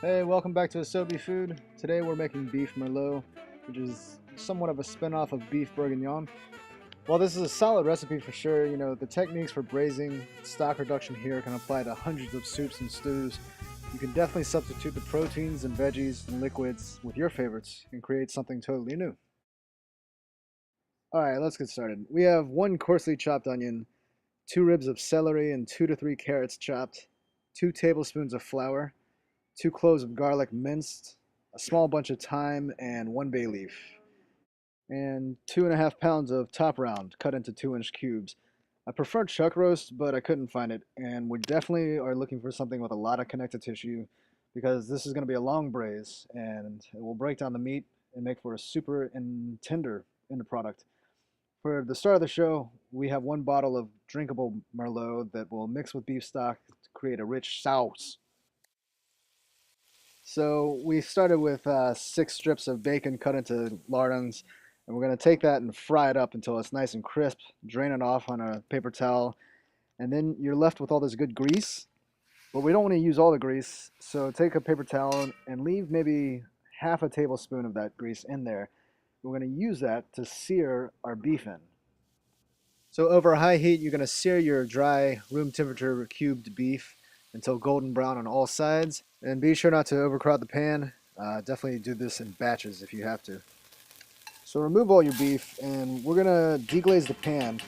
Hey, welcome back to IsobeFood. Today we're making beef Merlot, which is somewhat of a spin-off of beef bourguignon. While this is a solid recipe for sure, the techniques for braising, stock reduction here can apply to hundreds of soups and stews. You can definitely substitute the proteins and veggies and liquids with your favorites and create something totally new. Alright, let's get started. We have one coarsely chopped onion, 2 ribs of celery and 2 to 3 carrots chopped, 2 tablespoons of flour, 2 cloves of garlic minced, a small bunch of thyme, and 1 bay leaf, and 2.5 pounds of top round cut into 2-inch cubes. I prefer chuck roast, but I couldn't find it, and we definitely are looking for something with a lot of connective tissue because this is going to be a long braise and it will break down the meat and make for a super and tender end product. For the start of the show, we have 1 bottle of drinkable Merlot that will mix with beef stock to create a rich sauce. So we started with 6 strips of bacon cut into lardons, and we're going to take that and fry it up until it's nice and crisp, drain it off on a paper towel, and then you're left with all this good grease. But we don't want to use all the grease, so take a paper towel and leave maybe half a tablespoon of that grease in there. We're going to use that to sear our beef in. So over high heat, you're going to sear your dry, room temperature cubed beef until golden brown on all sides. And be sure not to overcrowd the pan. Definitely do this in batches if you have to. So remove all your beef, and we're going to deglaze the pan.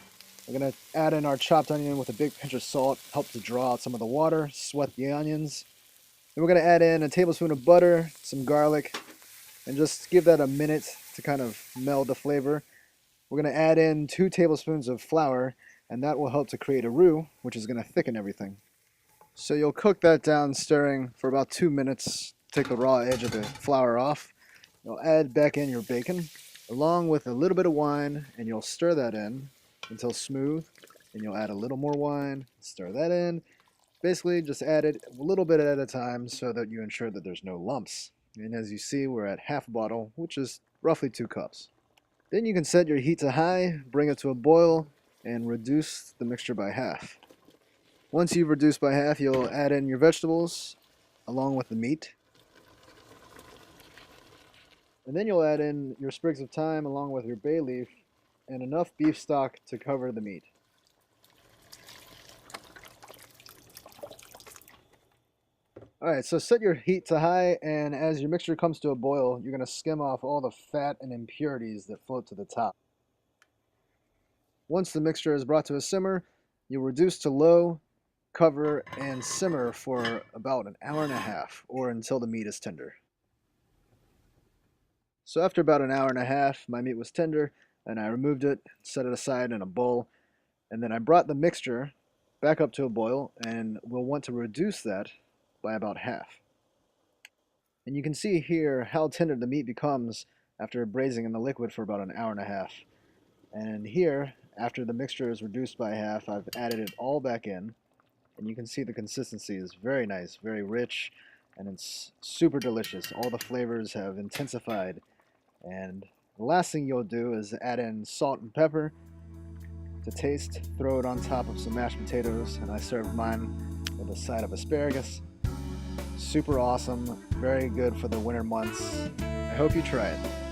We're going to add in our chopped onion with a big pinch of salt, help to draw out some of the water, sweat the onions. Then we're going to add in a tablespoon of butter, some garlic, and just give that a minute to kind of meld the flavor. We're going to add in 2 tablespoons of flour, and that will help to create a roux, which is going to thicken everything. So you'll cook that down, stirring for about 2 minutes. Take the raw edge of the flour off. You'll add back in your bacon, along with a little bit of wine, and you'll stir that in until smooth. And you'll add a little more wine, stir that in. Basically, just add it a little bit at a time so that you ensure that there's no lumps. And as you see, we're at half a bottle, which is roughly 2 cups. Then you can set your heat to high, bring it to a boil, and reduce the mixture by half. Once you've reduced by half, you'll add in your vegetables along with the meat. And then you'll add in your sprigs of thyme along with your bay leaf and enough beef stock to cover the meat. Alright, so set your heat to high, and as your mixture comes to a boil, you're going to skim off all the fat and impurities that float to the top. Once the mixture is brought to a simmer, you'll reduce to low, cover, and simmer for about an hour and a half, or until the meat is tender. So after about an hour and a half, my meat was tender, and I removed it, set it aside in a bowl, and then I brought the mixture back up to a boil, and we'll want to reduce that by about half. And you can see here how tender the meat becomes after braising in the liquid for about an hour and a half. And here, after the mixture is reduced by half, I've added it all back in. And you can see the consistency is very nice, very rich, and it's super delicious. All the flavors have intensified. And the last thing you'll do is add in salt and pepper to taste, throw it on top of some mashed potatoes, and I served mine with a side of asparagus. Super awesome, very good for the winter months. I hope you try it.